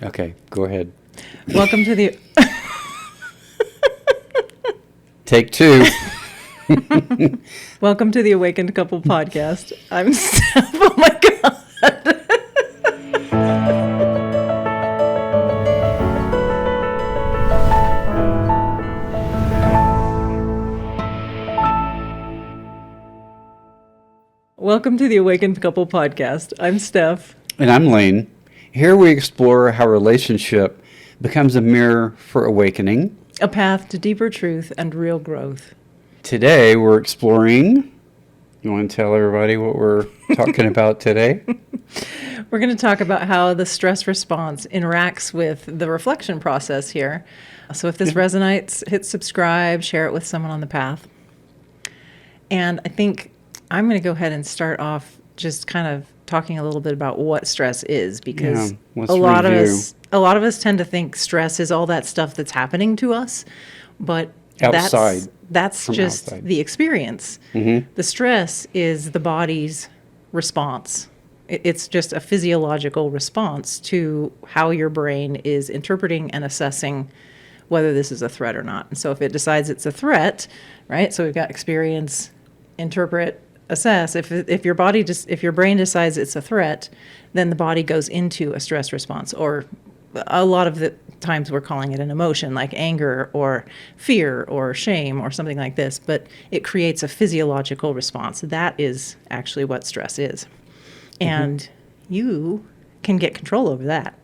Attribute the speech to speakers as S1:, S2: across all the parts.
S1: Okay, go ahead.
S2: Welcome to the
S1: Take two.
S2: Welcome to the Awakened Couple podcast. I'm Steph. Oh my god. Welcome to the Awakened Couple podcast. I'm Steph.
S1: And I'm Lane. Here we explore how relationship becomes a mirror for awakening.
S2: A path to deeper truth and real growth.
S1: Today we're exploring. You want to tell everybody what we're talking about today?
S2: We're going to talk about how the stress response interacts with the reflection process here. So if this resonates, hit subscribe, share it with someone on the path. And I think I'm going to go ahead and start off just kind of talking a little bit about what stress is, because a lot of us tend to think stress is all that stuff that's happening to us, but that's just outside. The experience. Mm-hmm. The stress is the body's response. It's just a physiological response to how your brain is interpreting and assessing whether this is a threat or not. And so if it decides it's a threat, right? So we've got experience, interpret, assess. If your brain decides it's a threat, then the body goes into a stress response, or a lot of the times we're calling it an emotion like anger or fear or shame or something like this, but it creates a physiological response. That is actually what stress is. And you can get control over that,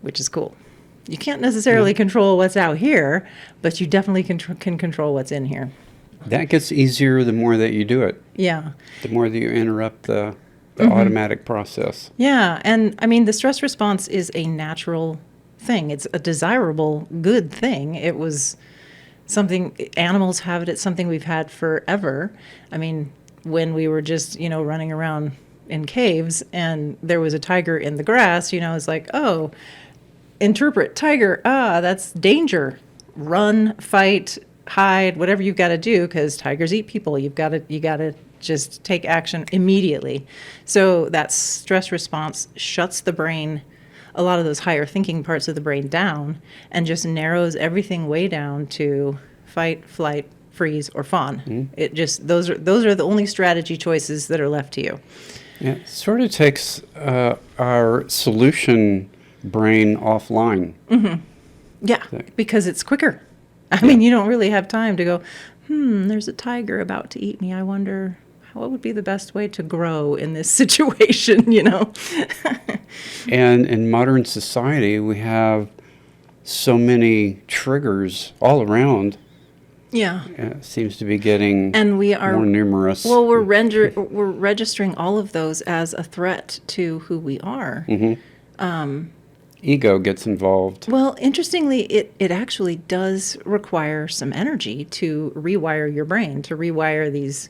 S2: which is cool. You can't necessarily control what's out here, but you definitely can control what's in here. That
S1: gets easier the more that you do it.
S2: Yeah.
S1: The more that you interrupt the automatic process.
S2: Yeah. And I mean, the stress response is a natural thing. It's a desirable, good thing. It was something, animals have it. It's something we've had forever. I mean, when we were just, running around in caves and there was a tiger in the grass, it's like, oh, interpret tiger. That's danger. Run, fight, hide, whatever you've got to do, because tigers eat people. You got to just take action immediately. So that stress response shuts the brain, a lot of those higher thinking parts of the brain, down, and just narrows everything way down to fight, flight, freeze, or fawn. Mm-hmm. It just those are the only strategy choices that are left to you.
S1: Yeah, it sort of takes our solution brain offline.
S2: Mm-hmm. Yeah, because it's quicker. I mean, you don't really have time to go, there's a tiger about to eat me. I wonder what would be the best way to grow in this situation,
S1: And in modern society, we have so many triggers all around.
S2: Yeah.
S1: It seems to be getting
S2: more
S1: numerous.
S2: Well, we're registering all of those as a threat to who we are.
S1: Mm-hmm. Ego gets involved.
S2: Well, interestingly, it actually does require some energy to rewire your brain, to rewire these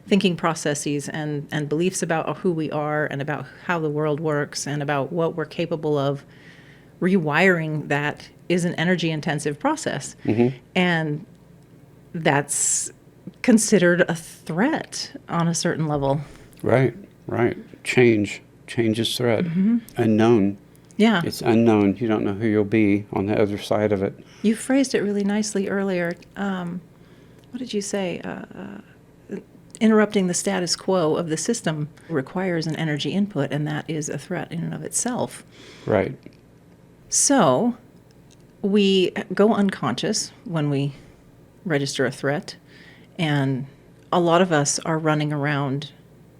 S2: thinking processes and beliefs about who we are and about how the world works and about what we're capable of. Rewiring that is an energy-intensive process. Mm-hmm. And that's considered a threat on a certain level.
S1: Right. Change is threat. Mm-hmm. Unknown.
S2: Yeah.
S1: It's unknown. You don't know who you'll be on the other side of it.
S2: You phrased it really nicely earlier. What did you say? Interrupting the status quo of the system requires an energy input, and that is a threat in and of itself.
S1: Right.
S2: So we go unconscious when we register a threat, and a lot of us are running around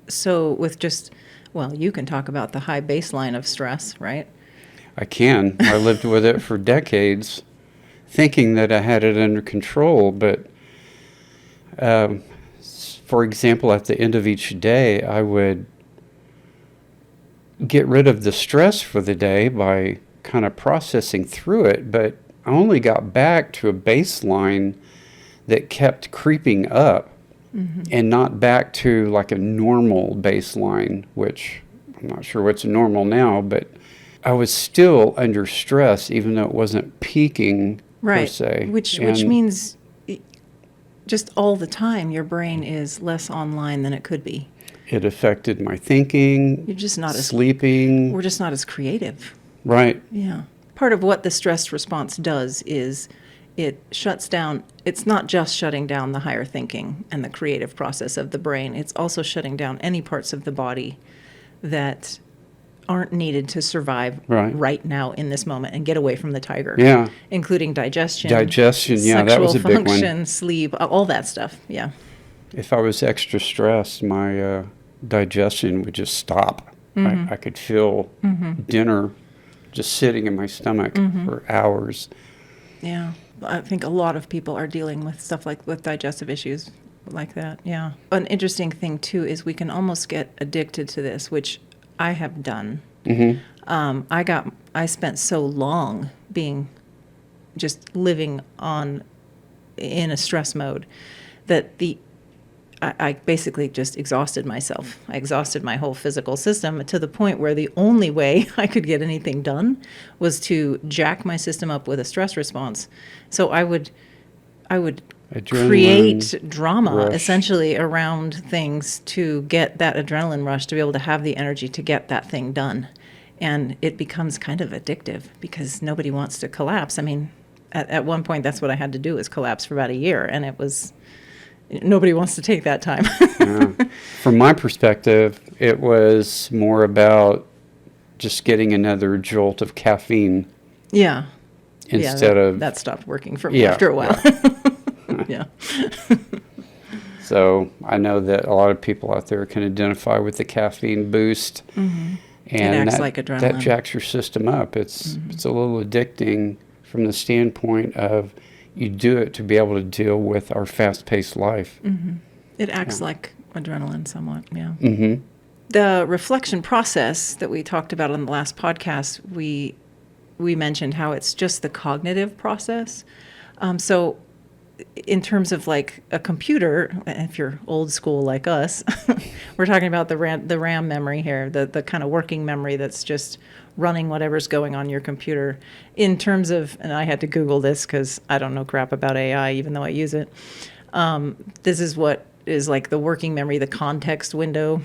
S2: with just, you can talk about the high baseline of stress, right?
S1: I can. I lived with it for decades, thinking that I had it under control. But, for example, at the end of each day, I would get rid of the stress for the day by kind of processing through it. But I only got back to a baseline that kept creeping up, mm-hmm. and not back to like a normal baseline, which I'm not sure what's normal now, but I was still under stress, even though it wasn't peaking, per se.
S2: Which means just all the time your brain is less online than it could be.
S1: It affected my thinking,
S2: You're just not
S1: sleeping.
S2: We're just not as creative.
S1: Right.
S2: Yeah. Part of what the stress response does is it shuts down, it's not just shutting down the higher thinking and the creative process of the brain, it's also shutting down any parts of the body that aren't needed to survive
S1: Right.
S2: now in this moment and get away from the tiger.
S1: Yeah.
S2: Including digestion.
S1: Digestion, yeah, that was a
S2: sexual
S1: big one.
S2: function, sleep, all that stuff. Yeah.
S1: If I was extra stressed, my digestion would just stop. I could feel dinner just sitting in my stomach for hours.
S2: Yeah. I think a lot of people are dealing with stuff like with digestive issues like that. Yeah. An interesting thing too is we can almost get addicted to this, which I have done. I spent so long being just living in a stress mode that I basically just exhausted myself. I exhausted my whole physical system to the point where the only way I could get anything done was to jack my system up with a stress response. So I would
S1: Adrenaline
S2: create drama
S1: rush.
S2: essentially around things to get that adrenaline rush, to be able to have the energy to get that thing done. And it becomes kind of addictive because nobody wants to collapse. I mean, at one point, that's what I had to do, is collapse for about a year. And nobody wants to take that time.
S1: From my perspective, it was more about just getting another jolt of caffeine
S2: Yeah.
S1: instead of.
S2: That stopped working for me
S1: Yeah,
S2: after a while. Yeah.
S1: So I know that a lot of people out there can identify with the caffeine boost, and
S2: It acts
S1: that,
S2: like adrenaline.
S1: that jacks your system up. It's a little addicting from the standpoint of you do it to be able to deal with our fast-paced life.
S2: It acts like adrenaline somewhat, yeah.
S1: Mm-hmm.
S2: The reflection process that we talked about on the last podcast, we mentioned how it's just the cognitive process. So in terms of like a computer, if you're old school like us, we're talking about the RAM memory here, the kind of working memory that's just running whatever's going on your computer. In terms of, and I had to Google this because I don't know crap about AI, even though I use it. This is what is like the working memory, the context window.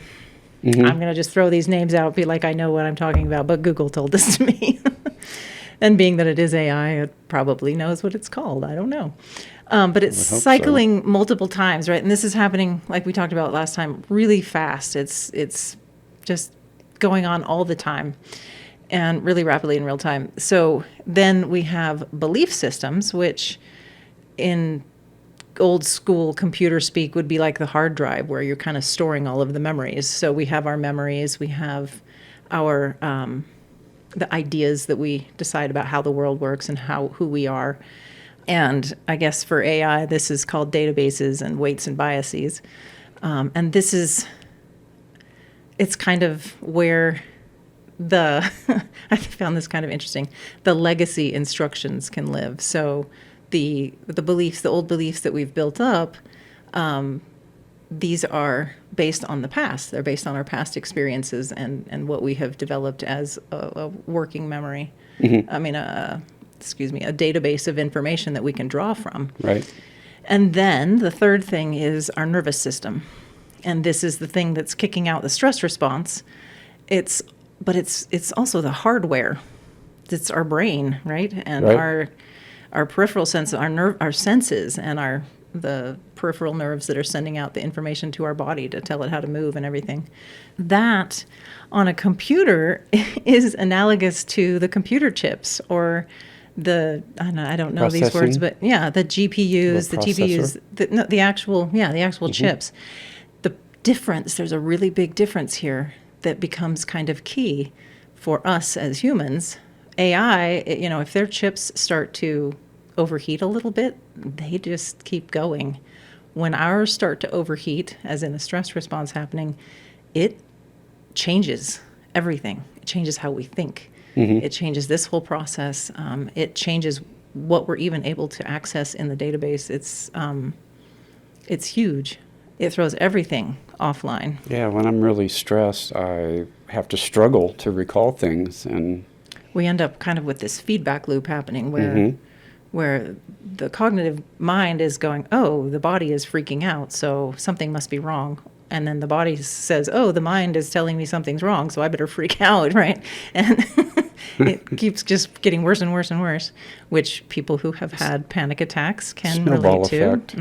S2: I'm going to just throw these names out, be like I know what I'm talking about, but Google told this to me. And being that it is AI, it probably knows what it's called. I don't know. But it's
S1: hope so.
S2: cycling multiple times, right? And this is happening, like we talked about last time, really fast. It's just going on all the time and really rapidly in real time. So then we have belief systems, which in old school computer speak would be like the hard drive where you're kind of storing all of the memories. So we have our memories, we have our the ideas that we decide about how the world works and who we are. And I guess for AI, this is called databases and weights and biases. And it's kind of where I found this kind of interesting, the legacy instructions can live. So the beliefs, the old beliefs that we've built up, these are based on the past. They're based on our past experiences and what we have developed as a working memory. I mean, a database of information that we can draw from.
S1: Right.
S2: And then the third thing is our nervous system. And this is the thing that's kicking out the stress response. It's also the hardware. It's our brain, right? And
S1: Right.
S2: our peripheral sense, our senses and the peripheral nerves that are sending out the information to our body to tell it how to move and everything. That on a computer is analogous to the computer chips or I don't know these words,
S1: Processing?
S2: but yeah, the GPUs, the
S1: processor?
S2: TPUs, the actual chips. The difference, there's a really big difference here that becomes kind of key for us as humans. AI, if their chips start to overheat a little bit, they just keep going. When ours start to overheat, as in a stress response happening, it changes everything. It changes how we think. It changes this whole process. It changes what we're even able to access in the database. It's huge. It throws everything offline.
S1: Yeah, when I'm really stressed, I have to struggle to recall things, and
S2: We end up kind of with this feedback loop happening where the cognitive mind is going, oh, the body is freaking out, so something must be wrong. And then the body says, oh, the mind is telling me something's wrong, so I better freak out, right? it keeps just getting worse and worse and worse, which people who have had panic attacks can
S1: Snowball
S2: relate to.
S1: effect.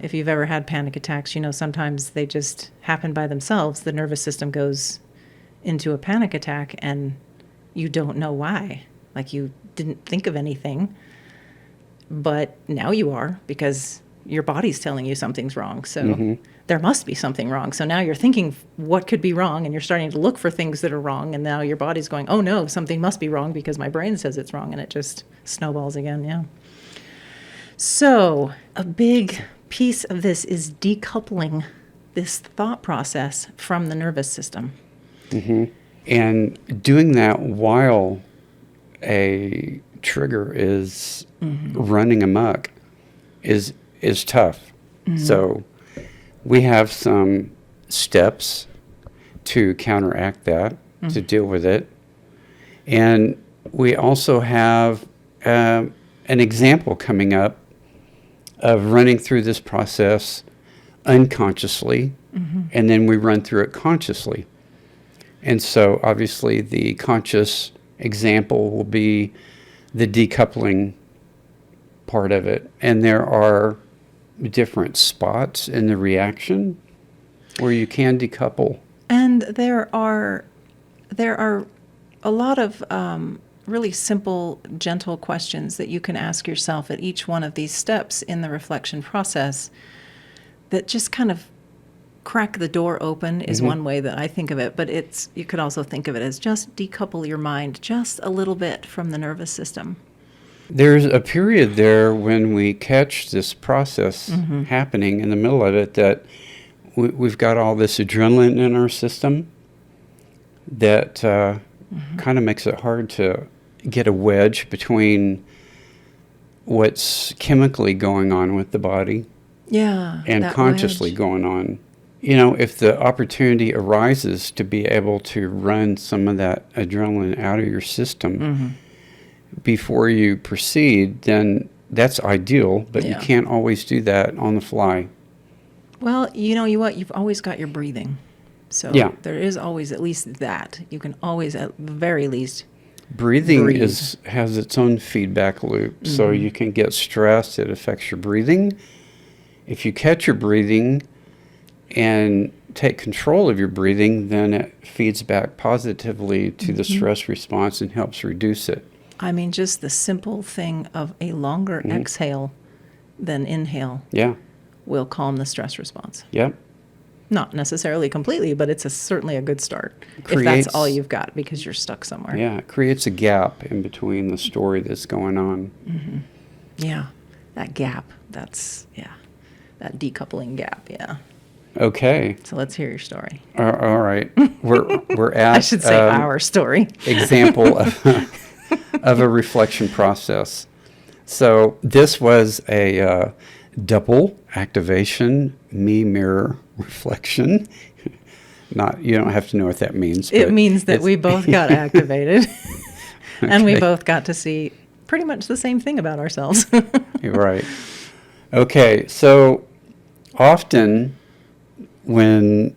S2: If you've ever had panic attacks, sometimes they just happen by themselves. The nervous system goes into a panic attack and you don't know why. Like you didn't think of anything, but now you are because your body's telling you something's wrong. So there must be something wrong. So now you're thinking what could be wrong and you're starting to look for things that are wrong. And now your body's going, oh no, something must be wrong because my brain says it's wrong. And it just snowballs again. Yeah. So a big piece of this is decoupling this thought process from the nervous system.
S1: And doing that while a trigger is running amok is tough. So we have some steps to counteract that, to deal with it. And we also have an example coming up of running through this process unconsciously, and then we run through it consciously. And so obviously the conscious example will be the decoupling part of it. And there are different spots in the reaction where you can decouple.
S2: And there are a lot of really simple, gentle questions that you can ask yourself at each one of these steps in the reflection process that just kind of crack the door open is one way that I think of it. But you could also think of it as just decouple your mind just a little bit from the nervous system.
S1: There's a period there when we catch this process happening in the middle of it that we've got all this adrenaline in our system that kind of makes it hard to get a wedge between what's chemically going on with the body and consciously going on. If the opportunity arises to be able to run some of that adrenaline out of your system before you proceed, then that's ideal, but you can't always do that on the fly.
S2: Well, what? You've always got your breathing. So there is always at least that. You can always, at the very least,
S1: breathe. has its own feedback loop. So you can get stressed. It affects your breathing. If you catch your breathing and take control of your breathing, then it feeds back positively to the stress response and helps reduce it.
S2: I mean, just the simple thing of a longer exhale than inhale will calm the stress response.
S1: Yep.
S2: Not necessarily completely, but it's certainly a good start if that's all you've got because you're stuck somewhere.
S1: Yeah, it creates a gap in between the story that's going on.
S2: Yeah, that gap, that decoupling gap,
S1: Okay.
S2: So let's hear your story.
S1: All right. We're at
S2: I should say our story.
S1: example of a reflection process. So this was a double activation me mirror reflection. You don't have to know what that means.
S2: It means that we both got activated and we both got to see pretty much the same thing about ourselves.
S1: Right. Okay. So often when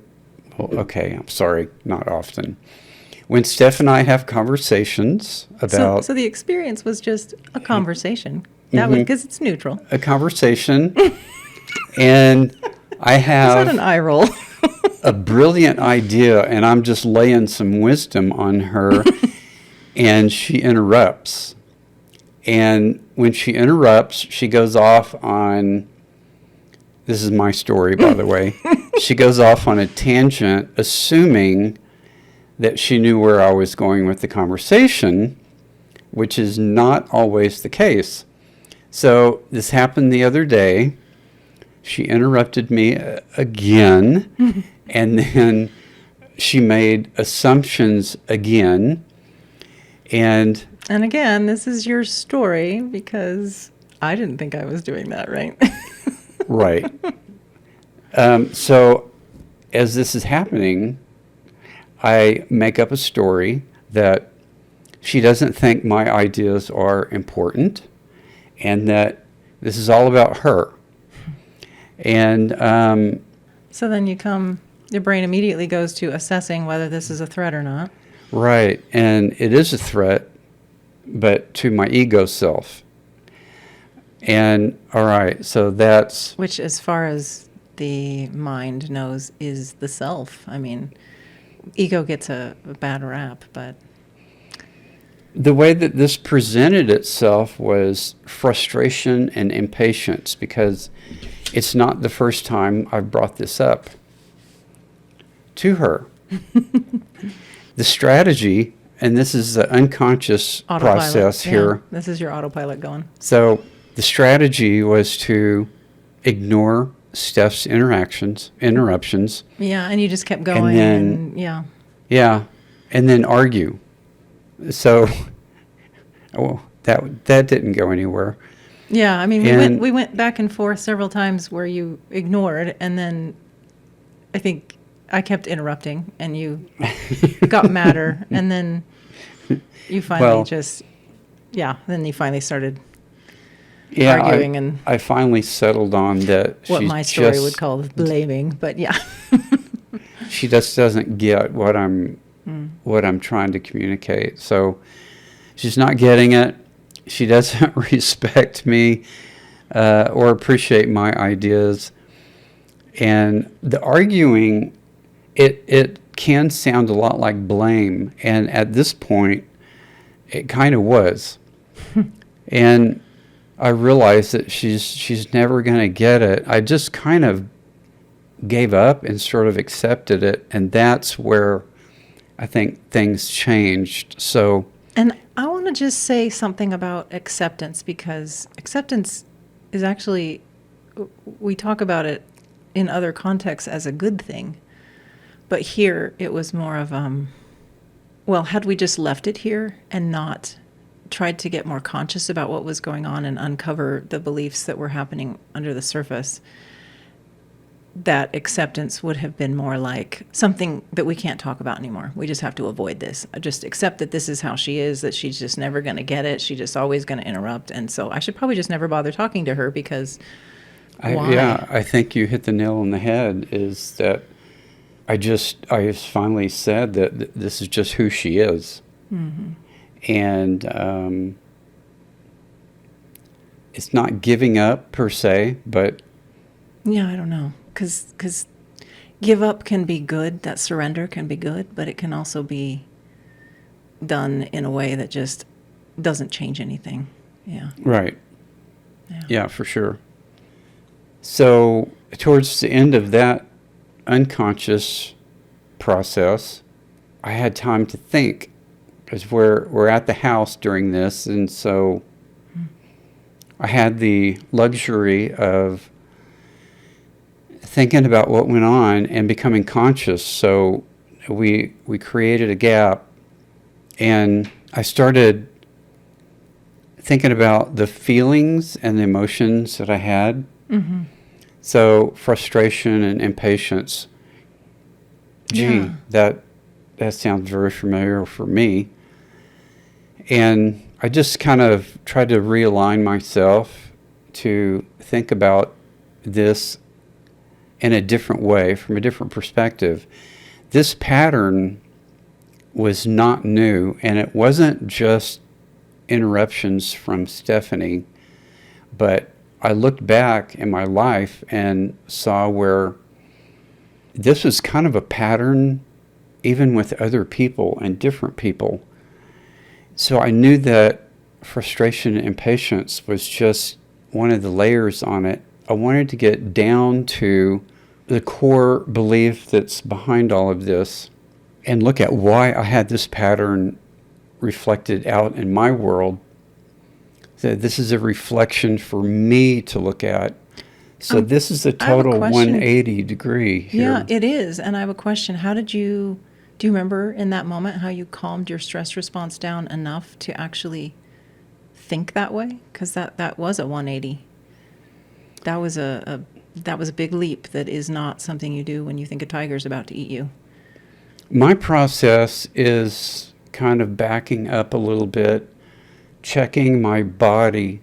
S1: Steph and I have conversations about...
S2: So the experience was just a conversation. That was because it's neutral.
S1: A conversation. And I have...
S2: Is that an eye roll?
S1: a brilliant idea, and I'm just laying some wisdom on her, and she interrupts. And when she interrupts, she goes off on... This is my story, by the way. She goes off on a tangent, assuming that she knew where I was going with the conversation, which is not always the case. So this happened the other day. She interrupted me again, and then she made assumptions again. And
S2: again, this is your story because I didn't think I was doing that, right?
S1: Right. So as this is happening, I make up a story that she doesn't think my ideas are important and that this is all about her. And
S2: so then your brain immediately goes to assessing whether this is a threat or not.
S1: Right. And it is a threat, but to my ego self. And all right, so that's
S2: Which, as far as the mind knows, is the self. I mean, ego gets a bad rap, but
S1: the way that this presented itself was frustration and impatience, because it's not the first time I've brought this up to her. The strategy, and this is the unconscious
S2: autopilot.
S1: process
S2: Yeah,
S1: here.
S2: this is your autopilot going.
S1: So the strategy was to ignore Steph's interruptions,
S2: Yeah, and you just kept going,
S1: then-
S2: and yeah.
S1: yeah, and then argue. So, well, that didn't go anywhere.
S2: Yeah, I mean,
S1: And-
S2: we went back and forth several times where you ignored, and then I think I kept interrupting, and you got madder, and then you finally
S1: Well-
S2: then you finally started
S1: Yeah,
S2: arguing and
S1: I finally settled on that.
S2: what
S1: she's
S2: my story
S1: just-
S2: would call blaming, but yeah.
S1: She just doesn't get what I'm trying to communicate. So she's not getting it. She doesn't respect me or appreciate my ideas. And the arguing, it can sound a lot like blame. And at this point, it kind of was. And I realized that she's never going to get it. I just kind of gave up and sort of accepted it. And that's where I think things changed. So,
S2: And I want to just say something about acceptance, because acceptance is actually, we talk about it in other contexts as a good thing. But here it was more of, well, had we just left it here and not tried to get more conscious about what was going on and uncover the beliefs that were happening under the surface, that acceptance would have been more like something that we can't talk about anymore. We just have to avoid this. Just accept that this is how she is, that she's just never going to get it. She's just always going to interrupt. And so I should probably just never bother talking to her, because why?
S1: I think you hit the nail on the head, is that I finally said that this is just who she is.
S2: Mm-hmm.
S1: And it's not giving up per se, but
S2: Yeah, I don't know. Because give up can be good, that surrender can be good, but it can also be done in a way that just doesn't change anything. Yeah.
S1: right.
S2: Yeah.
S1: Yeah, for sure. So towards the end of that unconscious process, I had time to think, because we're at the house during this, and so I had the luxury of thinking about what went on and becoming conscious. So we created a gap, and I started thinking about the feelings and the emotions that I had.
S2: Mm-hmm.
S1: So frustration and impatience. Gee,
S2: Yeah.
S1: that sounds very familiar for me. And I just kind of tried to realign myself to think about this in a different way, from a different perspective. This pattern was not new, and it wasn't just interruptions from Stephanie, but I looked back in my life and saw where this was kind of a pattern, even with other people and different people. So I knew that frustration and impatience was just one of the layers on it. I wanted to get down to the core belief that's behind all of this and look at why I had this pattern reflected out in my world. That this is a reflection for me to look at. So this is a
S2: I have a
S1: total
S2: question.
S1: 180 degree here.
S2: Yeah, it is. And I have a question. Do you remember in that moment how you calmed your stress response down enough to actually think that way? Because that was a 180. That was a big leap. That is not something you do when you think a tiger's about to eat you.
S1: My process is kind of backing up a little bit, checking my body,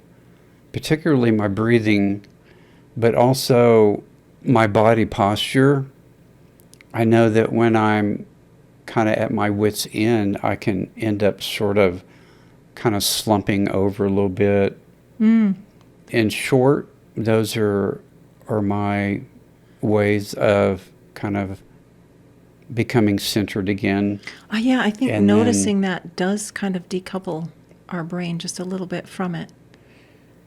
S1: particularly my breathing, but also my body posture. I know that when I'm kind of at my wit's end, I can end up sort of kind of slumping over a little bit. In short, those are my ways of kind of becoming centered again.
S2: Yeah, I think
S1: And
S2: noticing that does kind of decouple our brain just a little bit from it.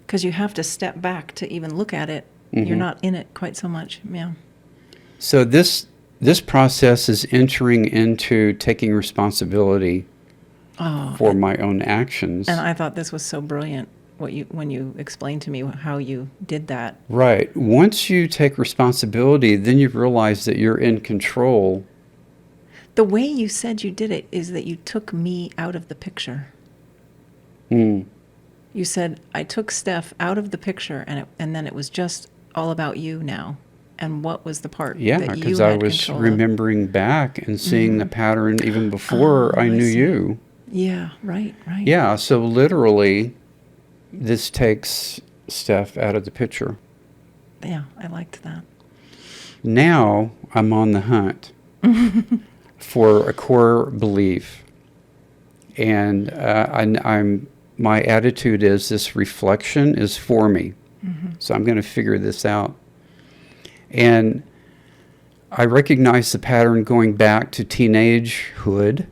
S2: Because you have to step back to even look at it. You're not in it quite so much. Yeah.
S1: So this process is entering into taking responsibility for my own actions.
S2: And I thought this was so brilliant when you explained to me how you did that.
S1: Right. Once you take responsibility, then you realize that you're in control.
S2: The way you said you did it is that you took me out of the picture. You said, I took Steph out of the picture, and then it was just all about you now. And what was the part
S1: Yeah,
S2: that you
S1: because
S2: had
S1: I was
S2: control of?
S1: remembering back and seeing the pattern even before I
S2: I
S1: knew
S2: see.
S1: you.
S2: Yeah, right.
S1: Yeah, so literally, this takes Steph out of the picture.
S2: Yeah, I liked that.
S1: Now I'm on the hunt for a core belief, and my attitude is this reflection is for me, so I'm going to figure this out. And I recognize the pattern going back to teenagehood,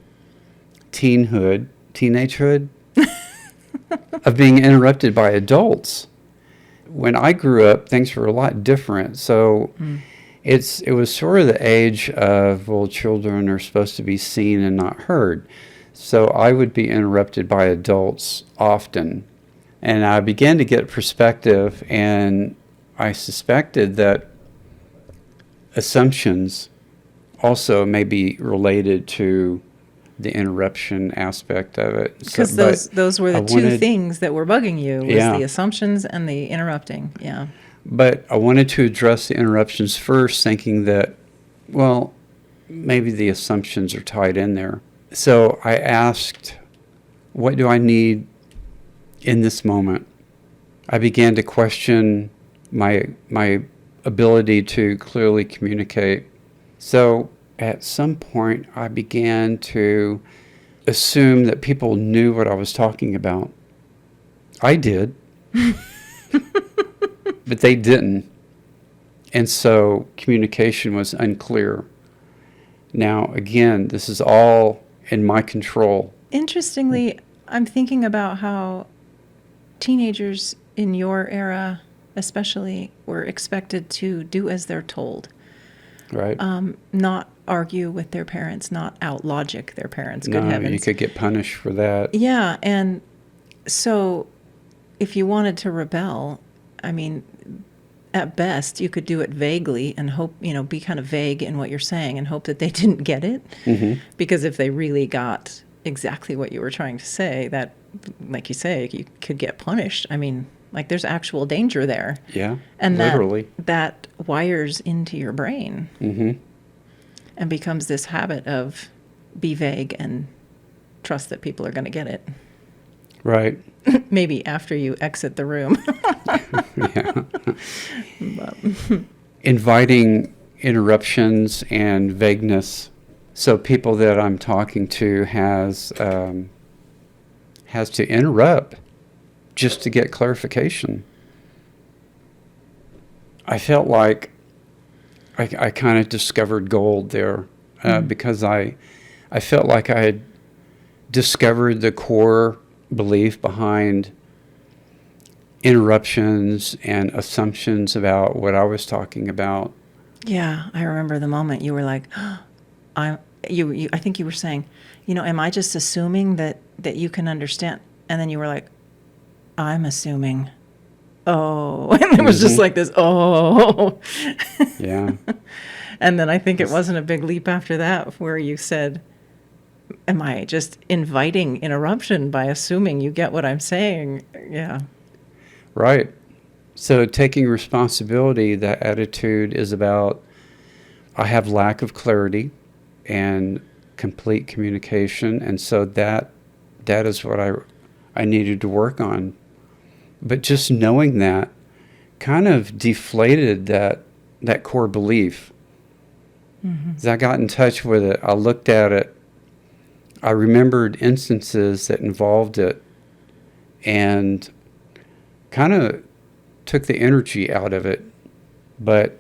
S1: of being interrupted by adults. When I grew up, things were a lot different. So it was sort of the age of, well, children are supposed to be seen and not heard. So I would be interrupted by adults often. And I began to get perspective, and I suspected that assumptions also may be related to the interruption aspect of it.
S2: Because those were the two things that were bugging you, was the assumptions and the interrupting. Yeah.
S1: But I wanted to address the interruptions first, thinking that, well, maybe the assumptions are tied in there. So I asked, what do I need in this moment? I began to question my ability to clearly communicate. So at some point, I began to assume that people knew what I was talking about. I did, but they didn't. And so communication was unclear. Now, again, this is all in my control.
S2: Interestingly, I'm thinking about how teenagers in your era, especially, were expected to do as they're told.
S1: Right.
S2: Not argue with their parents, not out-logic their parents. Good heavens.
S1: You could get punished for that.
S2: Yeah, and so if you wanted to rebel, I mean, at best, you could do it vaguely and hope, be kind of vague in what you're saying and hope that they didn't get it. Because if they really got exactly what you were trying to say, that, like you say, you could get punished. I mean, like, there's actual danger there.
S1: Yeah,
S2: and
S1: literally.
S2: That wires into your brain and becomes this habit of be vague and trust that people are going to get it.
S1: Right.
S2: Maybe after you exit the room.
S1: Inviting interruptions and vagueness. So people that I'm talking to has to interrupt just to get clarification. I felt like I kind of discovered gold there because I felt like I had discovered the core belief behind interruptions and assumptions about what I was talking about.
S2: Yeah, I remember the moment you were like, I think you were saying, am I just assuming that you can understand? And then you were like, I'm assuming. Oh, and it was just like this, oh.
S1: Yeah.
S2: And then I think it wasn't a big leap after that where you said, am I just inviting interruption by assuming you get what I'm saying? Yeah.
S1: Right. So taking responsibility, that attitude is about, I have lack of clarity and complete communication. And so that is what I needed to work on. But just knowing that kind of deflated that core belief. As I got in touch with it, I looked at it I remembered instances that involved it and kind of took the energy out of it, but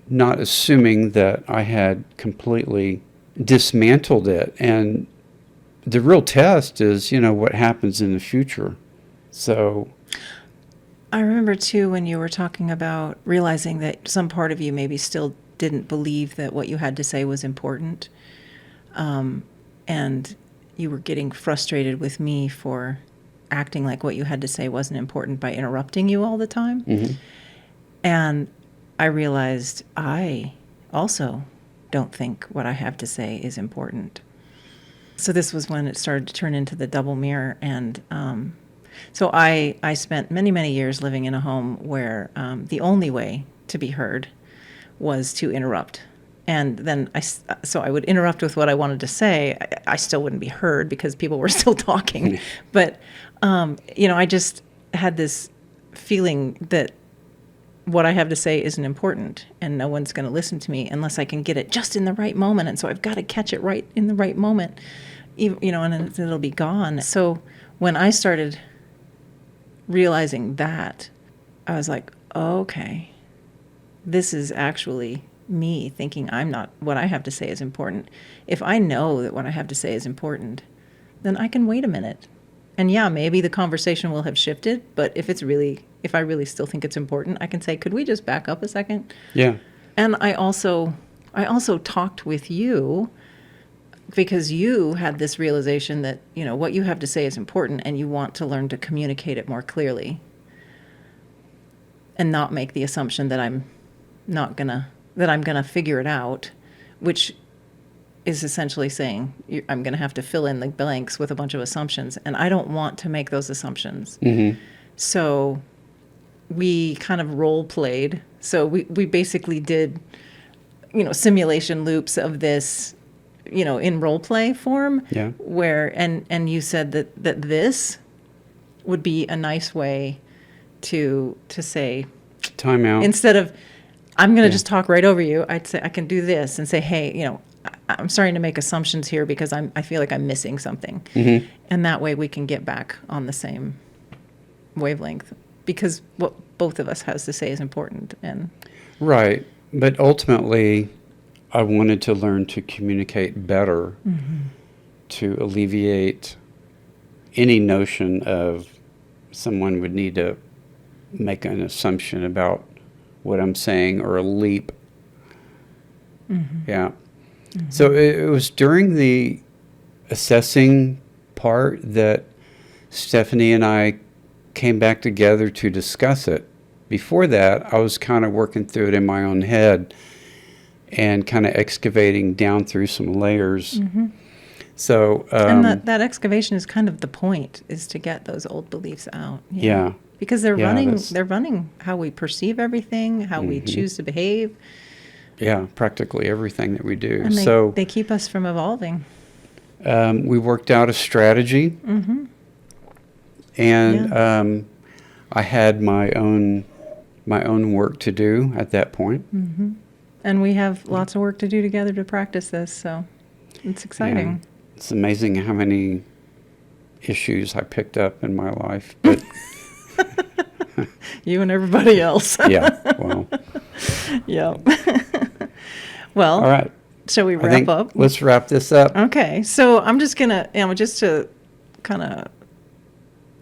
S1: not assuming that I had completely dismantled it. And the real test is, what happens in the future. So
S2: I remember too when you were talking about realizing that some part of you maybe still didn't believe that what you had to say was important. And you were getting frustrated with me for acting like what you had to say wasn't important by interrupting you all the time.
S1: Mm-hmm.
S2: And I realized I also don't think what I have to say is important. So this was when it started to turn into the double mirror. And so I spent many, many years living in a home where the only way to be heard was to interrupt. And then I would interrupt with what I wanted to say. I still wouldn't be heard because people were still talking. But, I just had this feeling that what I have to say isn't important and no one's going to listen to me unless I can get it just in the right moment. And so I've got to catch it right in the right moment, and then it'll be gone. So when I started realizing that, I was like, okay, this is actually me thinking what I have to say is important. If I know that what I have to say is important, then I can wait a minute. And yeah, maybe the conversation will have shifted, but if I really still think it's important, I can say, could we just back up a second?
S1: Yeah.
S2: And I also talked with you because you had this realization that, what you have to say is important and you want to learn to communicate it more clearly and not make the assumption that I'm going to figure it out, which is essentially saying I'm going to have to fill in the blanks with a bunch of assumptions, and I don't want to make those assumptions.
S1: Mm-hmm.
S2: So we kind of role played. So we basically did, simulation loops of this, in role play form.
S1: Yeah.
S2: Where and you said that this would be a nice way to say
S1: Time out.
S2: instead of I'm going to just talk right over you. I'd say I can do this and say, hey, I'm starting to make assumptions here because I feel like I'm missing something.
S1: Mm-hmm.
S2: And that way we can get back on the same wavelength because what both of us has to say is important. And
S1: Right. But ultimately, I wanted to learn to communicate better, to alleviate any notion of someone would need to make an assumption about what I'm saying or a leap. Yeah. So it was during the assessing part that Stephanie and I came back together to discuss it. Before that, I was kind of working through it in my own head and kind of excavating down through some layers. So
S2: and that excavation is kind of the point, is to get those old beliefs out.
S1: Yeah.
S2: Because they're
S1: Yeah,
S2: running how we perceive everything, how we choose to behave.
S1: Yeah, practically everything that we do.
S2: And
S1: So
S2: they keep us from evolving.
S1: we worked out a strategy, and I had my own work to do at that point.
S2: And we have lots of work to do together to practice this, so it's exciting.
S1: Yeah. It's amazing how many issues I picked up in my life. But
S2: You and everybody else.
S1: yeah, well,
S2: Yeah. Well,
S1: all right.
S2: shall we
S1: I
S2: wrap
S1: think
S2: up?
S1: let's wrap this up.
S2: Okay, so I'm just gonna, just to kind of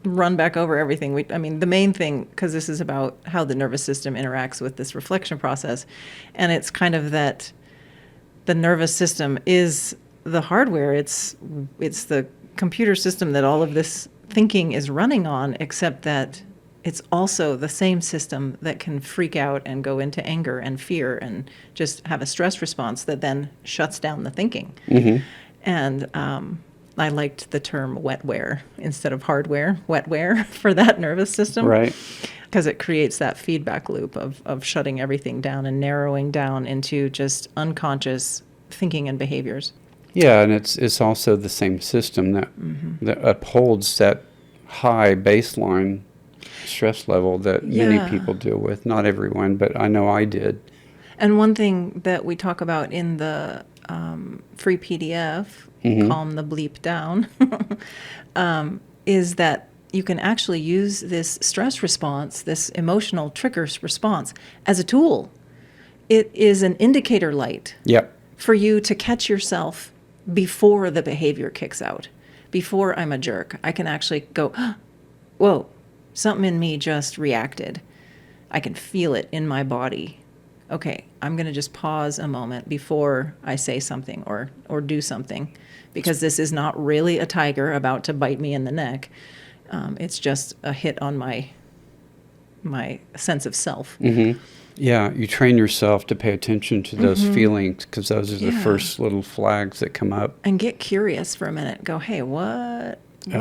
S2: run back over everything. The main thing, because this is about how the nervous system interacts with this reflection process, and it's kind of that the nervous system is the hardware. It's the computer system that all of this thinking is running on, except that it's also the same system that can freak out and go into anger and fear and just have a stress response that then shuts down the thinking. And I liked the term wetware instead of hardware, wetware for that nervous system.
S1: Right.
S2: Because it creates that feedback loop of shutting everything down and narrowing down into just unconscious thinking and behaviors.
S1: Yeah, and it's also the same system that upholds that high baseline stress level that many people deal with. Not everyone, but I know I did.
S2: And one thing that we talk about in the free PDF calm the bleep down, is that you can actually use this stress response, this emotional triggers response, as a tool. It is an indicator light
S1: Yep.
S2: for you to catch yourself before the behavior kicks out, before I'm a jerk. I can actually go, whoa, something in me just reacted. I can feel it in my body. Okay, I'm going to just pause a moment before I say something or do something, because this is not really a tiger about to bite me in the neck. It's just a hit on my sense of self.
S1: Yeah, you train yourself to pay attention to those feelings, because those are the
S2: Yeah.
S1: first little flags that come up.
S2: And get curious for a minute. Go, hey, what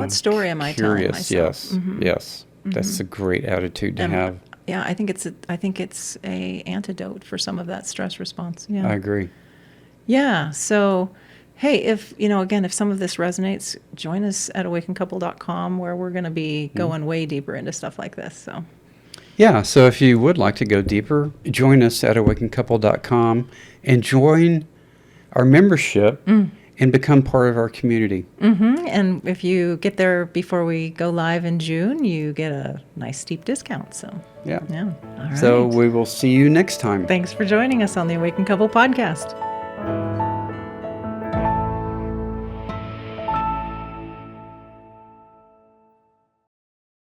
S2: story am I telling
S1: Curious,
S2: myself?
S1: yes, yes. That's a great attitude to have.
S2: Yeah, I think it's a antidote for some of that stress response. Yeah.
S1: I agree.
S2: Yeah. So, hey, if some of this resonates, join us at awakencouple.com, where we're going to be going way deeper into stuff like this. So,
S1: Yeah, so if you would like to go deeper, join us at awakencouple.com and join our membership and become part of our community.
S2: and if you get there before we go live in June, you get a nice steep discount. So,
S1: Yeah.
S2: yeah. All right.
S1: So we will see you next time.
S2: Thanks for joining us on the Awakened Couple podcast.